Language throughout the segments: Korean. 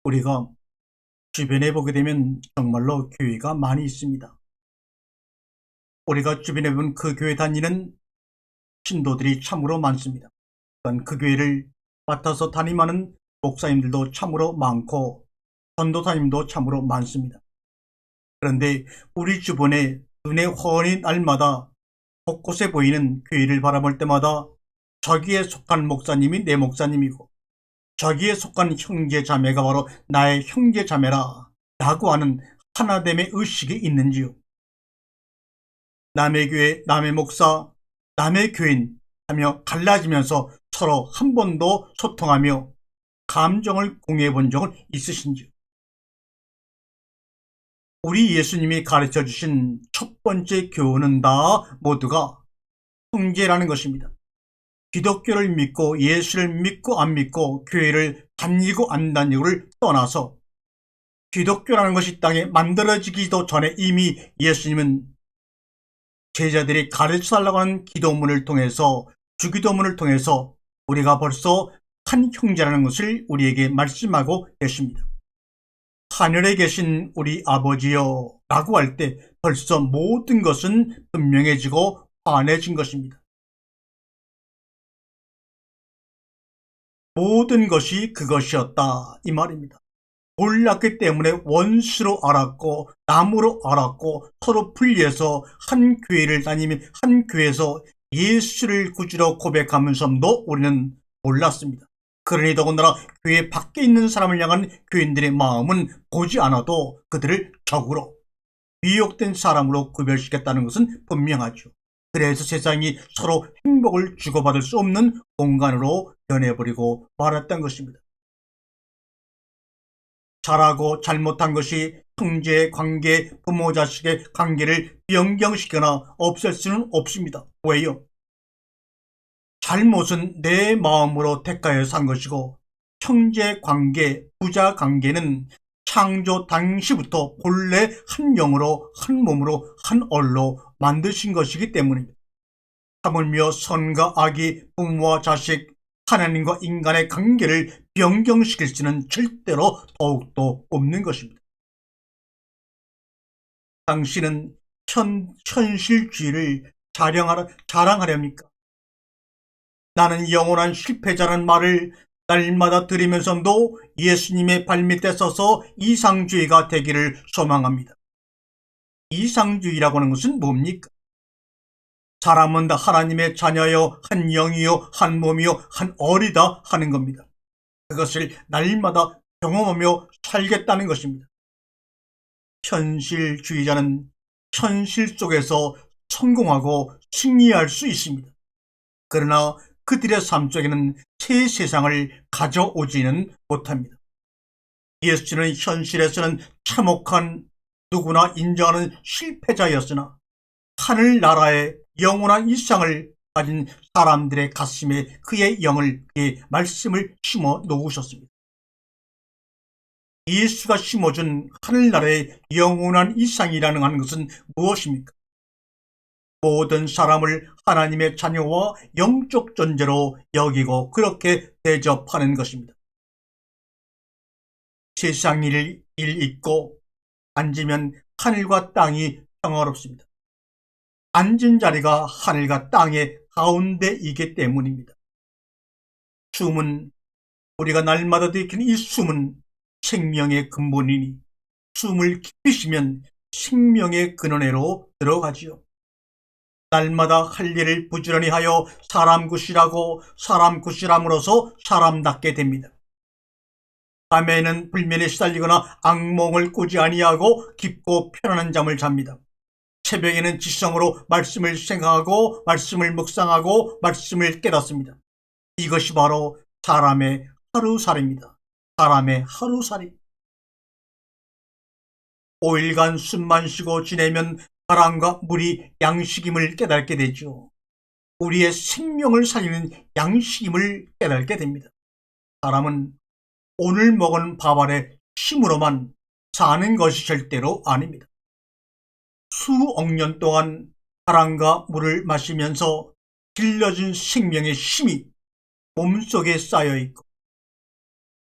우리가 주변에 보게 되면 정말로 교회가 많이 있습니다. 우리가 주변에 보면 그 교회 다니는 신도들이 참으로 많습니다. 또한 그 교회를 맡아서 담임하는 목사님들도 참으로 많고 전도사님도 참으로 많습니다. 그런데 우리 주변에 눈에 훤히 날마다 곳곳에 보이는 교회를 바라볼 때마다 저기에 속한 목사님이 내 목사님이고 저기에 속한 형제 자매가 바로 나의 형제 자매라 라고 하는 하나됨의 의식이 있는지요? 남의 교회, 남의 목사, 남의 교인 하며 갈라지면서 서로 한 번도 소통하며 감정을 공유해 본 적은 있으신지요? 우리 예수님이 가르쳐 주신 첫 번째 교훈은 다 모두가 형제라는 것입니다. 기독교를 믿고 예수를 믿고 안 믿고 교회를 다니고 안 다니고를 떠나서 기독교라는 것이 땅에 만들어지기도 전에 이미 예수님은 제자들이 가르쳐 달라고 하는 기도문을 통해서 주기도문을 통해서 우리가 벌써 한 형제라는 것을 우리에게 말씀하고 계십니다. 하늘에 계신 우리 아버지여 라고 할 때 벌써 모든 것은 분명해지고 환해진 것입니다. 모든 것이 그것이었다 이 말입니다. 몰랐기 때문에 원수로 알았고 남으로 알았고 서로 분리해서 한 교회를 다니며 한 교회에서 예수를 구주로 고백하면서도 우리는 몰랐습니다. 그러니 더군다나 교회 밖에 있는 사람을 향한 교인들의 마음은 보지 않아도 그들을 적으로 미혹된 사람으로 구별시켰다는 것은 분명하죠. 그래서 세상이 서로 행복을 주고받을 수 없는 공간으로 변해버리고 말았던 것입니다. 잘하고 잘못한 것이 형제의 관계, 부모 자식의 관계를 변경시키거나 없앨 수는 없습니다. 왜요? 잘못은 내 마음으로 택하여 산 것이고 형제 관계, 부자 관계는 창조 당시부터 본래 한 영으로 한 몸으로 한 얼로 만드신 것이기 때문입니다. 하물며 선과 악이 부모와 자식, 하나님과 인간의 관계를 변경시킬 수는 절대로 더욱도 없는 것입니다. 당신은 현실주의를 자랑하렵니까? 나는 영원한 실패자라는 말을 날마다 들으면서도 예수님의 발밑에 서서 이상주의가 되기를 소망합니다. 이상주의라고 하는 것은 뭡니까? 사람은 다 하나님의 자녀요, 한 영이요, 한 몸이요, 한 얼이다 하는 겁니다. 그것을 날마다 경험하며 살겠다는 것입니다. 현실주의자는 현실 속에서 성공하고 승리할 수 있습니다. 그러나 그들의 삶 속에는 새 세상을 가져오지는 못합니다. 예수는 현실에서는 참혹한 누구나 인정하는 실패자였으나 하늘나라의 영원한 일상을 가진 사람들의 가슴에 그의 영을, 그의 말씀을 심어 놓으셨습니다. 예수가 심어준 하늘나라의 영원한 일상이라는 하는 것은 무엇입니까? 모든 사람을 하나님의 자녀와 영적 존재로 여기고 그렇게 대접하는 것입니다. 세상 일 있고 앉으면 하늘과 땅이 평화롭습니다. 앉은 자리가 하늘과 땅의 가운데이기 때문입니다. 숨은 우리가 날마다 들이키는 이 숨은 생명의 근본이니 숨을 깊이 쉬면 생명의 근원으로 들어가지요. 날마다 할 일을 부지런히 하여 사람 굿이라고 사람 굿이람으로써 사람답게 됩니다. 밤에는 불면에 시달리거나 악몽을 꾸지 아니하고 깊고 편안한 잠을 잡니다. 새벽에는 지성으로 말씀을 생각하고 말씀을 묵상하고 말씀을 깨닫습니다. 이것이 바로 사람의 하루살이입니다. 사람의 하루살이. 5일간 숨만 쉬고 지내면 바람과 물이 양식임을 깨닫게 되죠. 우리의 생명을 살리는 양식임을 깨닫게 됩니다. 사람은 오늘 먹은 밥 아래 힘으로만 사는 것이 절대로 아닙니다. 수억 년 동안 바람과 물을 마시면서 길러진 생명의 힘이 몸속에 쌓여 있고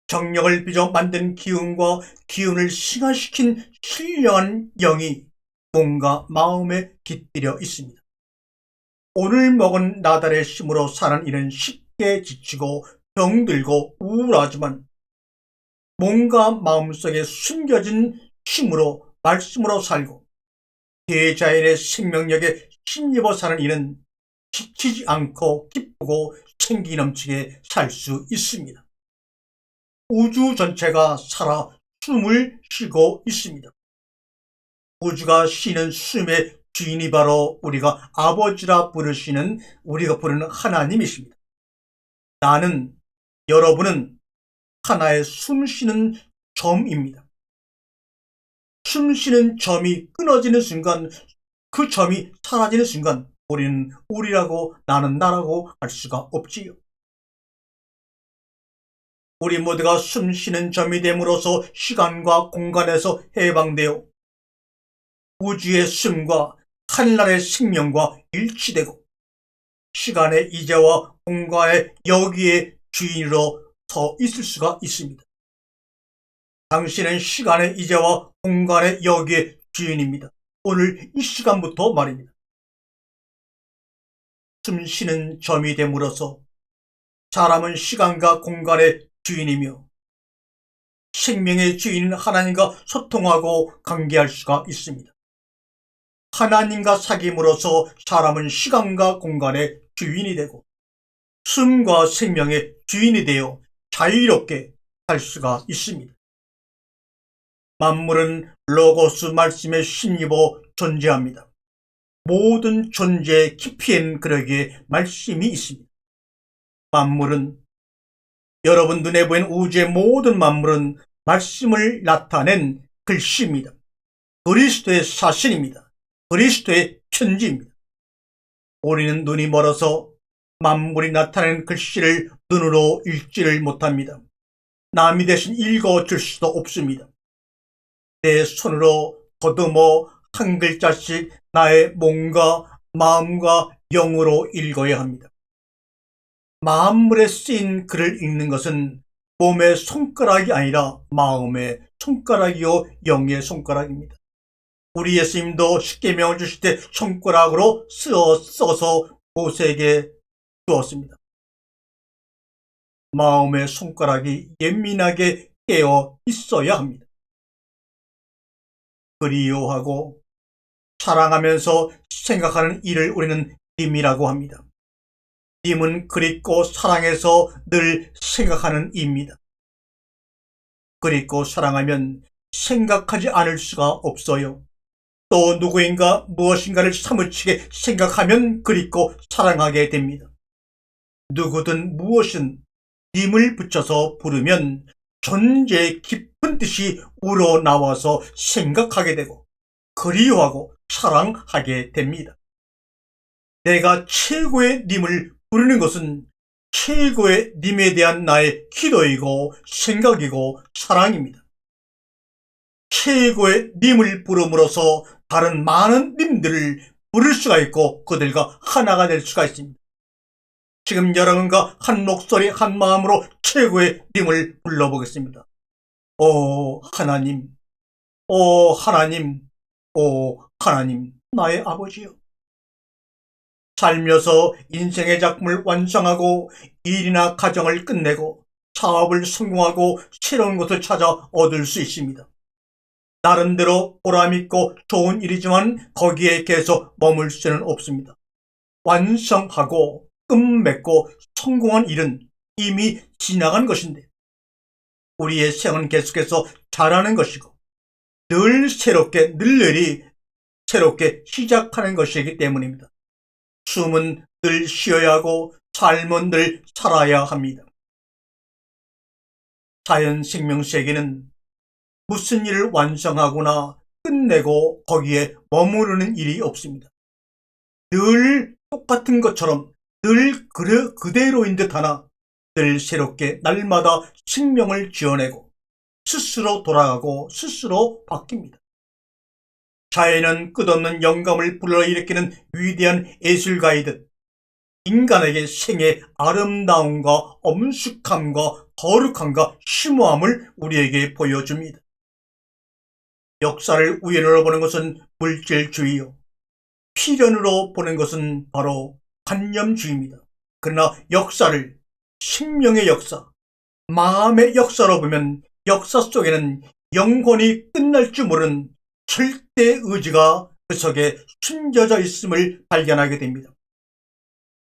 정력을 빚어 만든 기운과 기운을 승화시킨 신령한 영이 몸과 마음에 깃들여 있습니다. 오늘 먹은 나달의 힘으로 사는 이는 쉽게 지치고 병들고 우울하지만 몸과 마음속에 숨겨진 힘으로 말씀으로 살고 대자연의 생명력에 힘입어 사는 이는 지치지 않고 기쁘고 생기 넘치게 살 수 있습니다. 우주 전체가 살아 숨을 쉬고 있습니다. 우주가 쉬는 숨의 주인이 바로 우리가 아버지라 부르시는 우리가 부르는 하나님이십니다. 나는, 여러분은 하나의 숨쉬는 점입니다. 숨쉬는 점이 끊어지는 순간, 그 점이 사라지는 순간 우리는 우리라고 나는 나라고 할 수가 없지요. 우리 모두가 숨쉬는 점이 됨으로써 시간과 공간에서 해방되어 우주의 숨과 하늘의 생명과 일치되고 시간의 이제와 공간의 여기의 주인으로 서 있을 수가 있습니다. 당신은 시간의 이제와 공간의 여기의 주인입니다. 오늘 이 시간부터 말입니다. 숨쉬는 점이 됨으로써 사람은 시간과 공간의 주인이며 생명의 주인인 하나님과 소통하고 관계할 수가 있습니다. 하나님과 사귐으로써 사람은 시간과 공간의 주인이 되고 숨과 생명의 주인이 되어 자유롭게 살 수가 있습니다. 만물은 로고스 말씀에 힘입어 존재합니다. 모든 존재의 깊이엔 그러기에 말씀이 있습니다. 만물은 여러분 눈에 보이는 우주의 모든 만물은 말씀을 나타낸 글씨입니다. 그리스도의 사신입니다. 그리스도의 편지입니다. 우리는 눈이 멀어서 만물이 나타낸 글씨를 눈으로 읽지를 못합니다. 남이 대신 읽어줄 수도 없습니다. 내 손으로 더듬어 한 글자씩 나의 몸과 마음과 영으로 읽어야 합니다. 만물에 쓰인 글을 읽는 것은 몸의 손가락이 아니라 마음의 손가락이요 영의 손가락입니다. 우리 예수님도 십계명을 주실 때 손가락으로 써서 모세에게 주었습니다. 마음의 손가락이 예민하게 깨어 있어야 합니다. 그리워하고 사랑하면서 생각하는 일을 우리는 님이라고 합니다. 님은 그립고 사랑해서 늘 생각하는 이입니다. 그립고 사랑하면 생각하지 않을 수가 없어요. 또 누구인가 무엇인가를 사무치게 생각하면 그립고 사랑하게 됩니다. 누구든 무엇은 님을 붙여서 부르면 존재의 깊은 뜻이 우러나와서 생각하게 되고 그리워하고 사랑하게 됩니다. 내가 최고의 님을 부르는 것은 최고의 님에 대한 나의 기도이고 생각이고 사랑입니다. 최고의 님을 부름으로써 다른 많은 님들을 부를 수가 있고 그들과 하나가 될 수가 있습니다. 지금 여러분과 한 목소리 한 마음으로 최고의 님을 불러보겠습니다. 오 하나님, 오 하나님, 오 하나님, 나의 아버지요. 살면서 인생의 작품을 완성하고 일이나 가정을 끝내고 사업을 성공하고 새로운 것을 찾아 얻을 수 있습니다. 나름대로 보람있고 좋은 일이지만 거기에 계속 머물 수는 없습니다. 완성하고 끝맺고 성공한 일은 이미 지나간 것인데 우리의 생은 계속해서 자라는 것이고 늘 새롭게 늘늘이 새롭게 시작하는 것이기 때문입니다. 숨은 늘 쉬어야 하고 삶은 늘 살아야 합니다. 자연 생명 세계는 무슨 일을 완성하거나 끝내고 거기에 머무르는 일이 없습니다. 늘 똑같은 것처럼 늘 그대로인 듯 하나 늘 새롭게 날마다 생명을 지어내고 스스로 돌아가고 스스로 바뀝니다. 자연은 끝없는 영감을 불러일으키는 위대한 예술가이듯 인간에게 생의 아름다움과 엄숙함과 거룩함과 심오함을 우리에게 보여줍니다. 역사를 우연으로 보는 것은 물질주의요, 필연으로 보는 것은 바로 관념주의입니다. 그러나 역사를 생명의 역사, 마음의 역사로 보면 역사 속에는 영원히 끝날 줄 모르는 절대 의지가 그 속에 숨겨져 있음을 발견하게 됩니다.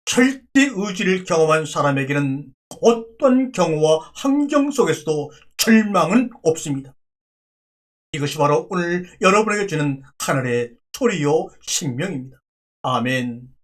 절대 의지를 경험한 사람에게는 어떤 경우와 환경 속에서도 절망은 없습니다. 이것이 바로 오늘 여러분에게 주는 하늘의 소리요 생명입니다. 아멘.